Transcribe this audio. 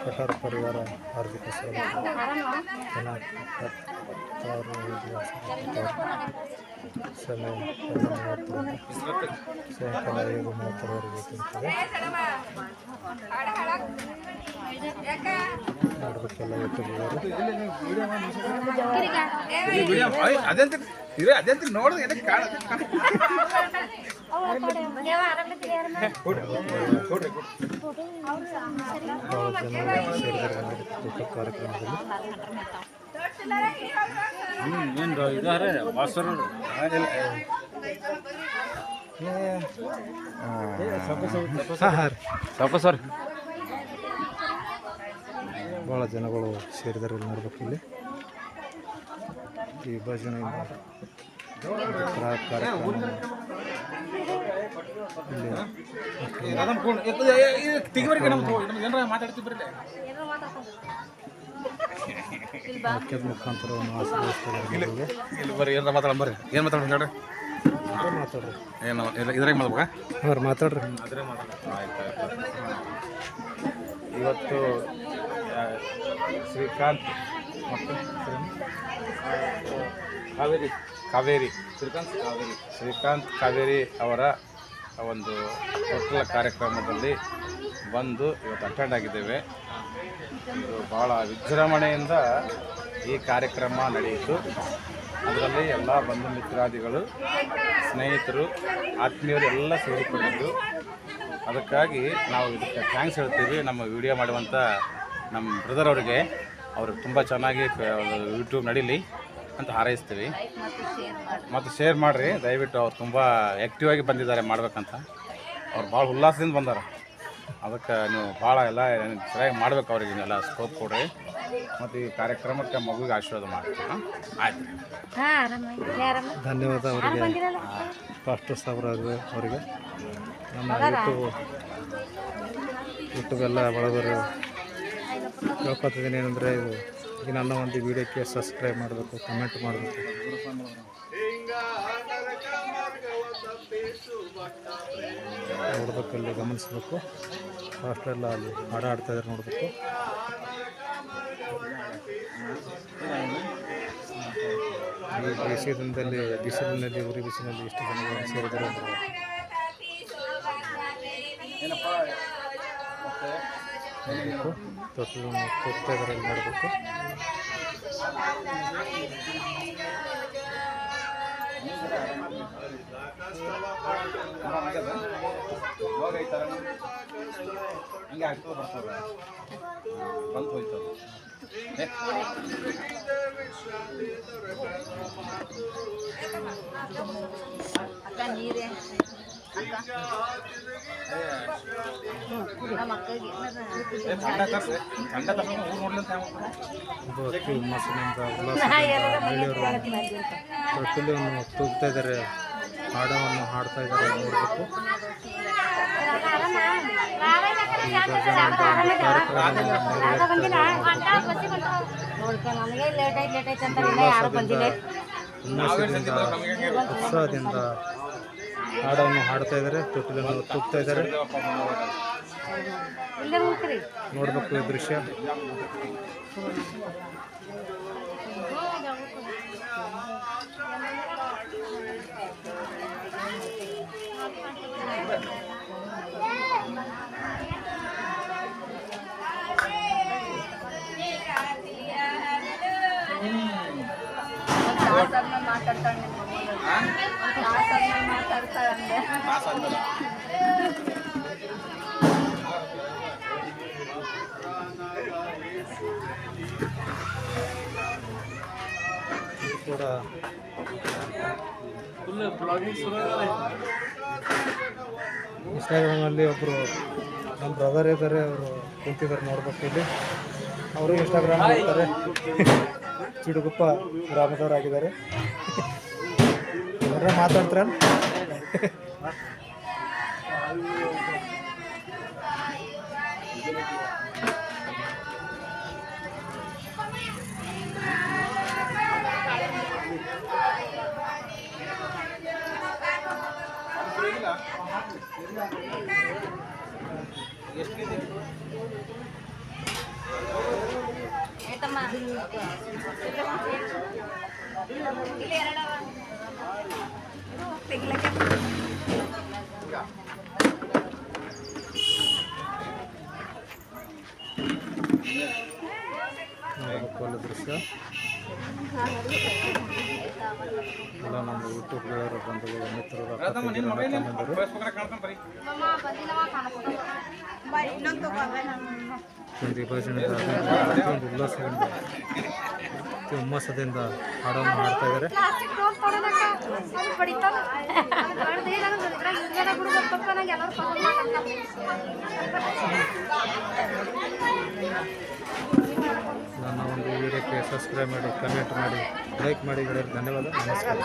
Qatar ಪರಿವಾರ ಹಾರ್ದಿಕ ಸಮಯ ಸಾಯಂಕಾಲ 7:30ವರೆಗೆ ತಿಂತಾರೆ. ನೋಡಬೇಕೆಲ್ಲ ಕಾರ್ಯಕ್ರಮದಲ್ಲಿ ಭಾಳ ಜನಗಳು ಸೇರಿದ್ದಾರೆ. ನೋಡ್ಬೇಕು ಇಲ್ಲಿ ಈ ಭಜನೆಯಿಂದ ಕಾರ್ಯಕ್ರಮ ವಾಕ್ಯದ ಮುಖಾಂತರವನ್ನು ಆಸ್ವಾದಿಸ್ತಾರೆ. ಏನು ಮಾತಾಡ್ರಿ ಏನು ಇದ್ರಾಗ ಮಾತಾಡ್ಬೇಕಾ? ಅವ್ರು ಮಾತಾಡ್ರಿ. ಇವತ್ತು ಶ್ರೀಕಾಂತ್ ಮತ್ತು ಶ್ರೀಕಾಂತ್ ಕಾವೇರಿ ಅವರ ಒಂದು ತೊಟ್ಟಿಲ ಕಾರ್ಯಕ್ರಮದಲ್ಲಿ ಬಂದು ಇವತ್ತು ಅಟೆಂಡ್ ಆಗಿದ್ದೇವೆ. ಇದು ಭಾಳ ವಿಜೃಂಭಣೆಯಿಂದ ಈ ಕಾರ್ಯಕ್ರಮ ನಡೆಯಿತು. ಅದರಲ್ಲಿ ಎಲ್ಲ ಬಂಧು ಮಿತ್ರಾದಿಗಳು, ಸ್ನೇಹಿತರು, ಆತ್ಮೀಯರು ಎಲ್ಲ ಸೇರಿಕೊಂಡಿದ್ದು. ಅದಕ್ಕಾಗಿ ನಾವು ಇದಕ್ಕೆ ಥ್ಯಾಂಕ್ಸ್ ಹೇಳ್ತೀವಿ. ನಮ್ಮ ವಿಡಿಯೋ ಮಾಡುವಂಥ ನಮ್ಮ ಬ್ರದರ್ ಅವರಿಗೆ, ಅವರು ತುಂಬ ಚೆನ್ನಾಗಿ ಯೂಟ್ಯೂಬ್ ನಡೀಲಿ ಅಂತ ಹಾರೈಸ್ತೀವಿ. ಮತ್ತು ಶೇರ್ ಮಾಡಿರಿ ದಯವಿಟ್ಟು. ಅವ್ರು ತುಂಬ ಆ್ಯಕ್ಟಿವ್ ಆಗಿ ಬಂದಿದ್ದಾರೆ ಮಾಡ್ಬೇಕಂತ. ಅವ್ರು ಭಾಳ ಉಲ್ಲಾಸದಿಂದ ಬಂದಾರೆ. ಅದಕ್ಕೆ ನೀವು ಭಾಳ ಎಲ್ಲ ಸರಿಯಾಗಿ ಮಾಡ್ಬೇಕು. ಅವ್ರಿಗೆ ಎಲ್ಲ ಸ್ಕೋಪ್ ಕೊಡ್ರಿ ಮತ್ತು ಈ ಕಾರ್ಯಕ್ರಮಕ್ಕೆ ಮಗುವಿಗೆ ಆಶೀರ್ವಾದ ಮಾಡ್ತೀವಿ. ಆಯ್ತು, ಧನ್ಯವಾದ ಅವರಿಗೆ. ಫಾಸ್ಟರ್ ಸಾವಿರ ಅವರಿಗೆ ನಮ್ಮ ಯೂಟ್ಯೂಬ್ ಎಲ್ಲ ಬಳಗರು ಕೇಳ್ಕೊತಿದ್ದೀನಿ ಏನಂದರೆ, ಈಗ ನನ್ನ ಒಂದು ವಿಡಿಯೋಕ್ಕೆ ಸಬ್ಸ್ಕ್ರೈಬ್ ಮಾಡಬೇಕು, ಕಮೆಂಟ್ ಮಾಡಬೇಕು, ನೋಡ್ಬೇಕು, ಅಲ್ಲಿ ಗಮನಿಸಬೇಕು. ಫಾಸ್ಟೆಲ್ಲ ಅಲ್ಲಿ ಹಾಡು ಆಡ್ತಾಯಿದ್ದಾರೆ ನೋಡಬೇಕು. ಈ ಬಿಸಿಲಿನಲ್ಲಿ ಉರಿ ಬಿಸಿಲಿನಲ್ಲಿ ಎಷ್ಟು ಜನಗಳು ಸೇರಿದರೆ ನೋಡಬೇಕು. ತೊಟ್ಟಿಲನ್ನು ಹೋಗ್ತಾ ಇದ್ದಾರೆ ಅಲ್ಲಿ ನೋಡಬೇಕು. ಹಂಗೆ ಆಗ್ತದೆ ಬರ್ತದೆ ಬಂದು ಹೋಯ್ತದೆ. ಅಕ್ಕ ನೀರೇ ಅತಿ ಹುಮ್ಮಸ್ಸಿನಿಂದ ತೊಟ್ಟಿಲನ್ನು ತೂಗ್ತಾ ಇದ್ದಾರೆ, ಹಾಡವನ್ನು ಹಾಡ್ತಾ ಇದ್ದಾರೆ ನೋಡಬೇಕು. ಉತ್ಸಾಹದಿಂದ ಹಾಡನ್ನು ಹಾಡ್ತಾ ಇದ್ದಾರೆ, ತೊಟ್ಟಿಲನ್ನು ತೂಗ್ತಾ ಇದ್ದಾರೆ. ನೋಡಬೇಕು ಈ ದೃಶ್ಯ. ಕೂಡ ಇನ್ಸ್ಟಾಗ್ರಾಮಲ್ಲಿ ಒಬ್ಬರು ನಮ್ಮ ಬ್ರದರ್ ಇದ್ದಾರೆ, ಅವರು ಕುಂತಿದ್ದಾರೆ ನೋಡ್ಬೇಕು. ಇಲ್ಲಿ ಅವರು ಇನ್ಸ್ಟಾಗ್ರಾಮ್ ಮಾಡ್ತಾರೆ. ಚಿಡುಗುಪ್ಪ ಗ್ರಾಮದವರಾಗಿದ್ದಾರೆ. ಏನಾರ ಮಾತಾಡ್ತಾರಲ್ಲ. ಏಟಮ್ಮ ಇಲ್ಲಿ ಎರಡವ ತೆಗಿಲಕ್ಕೆ ಒಳ್ಳೆ ದೃಶ್ಯ ಎಲ್ಲ ನಮ್ಮ ಯೂಟ್ಯೂಬ್ ಗೆಳೆಯರು ಬಂಧುಗಳು ಮಿತ್ರರು ಅಕ್ಕ ತಂಗಿಯರು, ಅಣ್ಣ ತಮ್ಮಂದಿರು ಒಂದು ವಿಭಜನೆಯಿಂದ ಒಂದು ಉಲ್ಲಾಸದಿಂದ ಅತಿ ಹುಮ್ಮಸದಿಂದ ಹಾಡನ್ನು ಹಾಡ್ತಾ ಇದ್ದಾರೆ. ನನ್ನ ಒಂದು ವಿಡಿಯೋಕ್ಕೆ ಸಬ್ಸ್ಕ್ರೈಬ್ ಮಾಡಿ, ಕಮೆಂಟ್ ಮಾಡಿ, ಲೈಕ್ ಮಾಡಿ ಗೆಳೆಯರು. ಧನ್ಯವಾದ. ನಮಸ್ಕಾರ.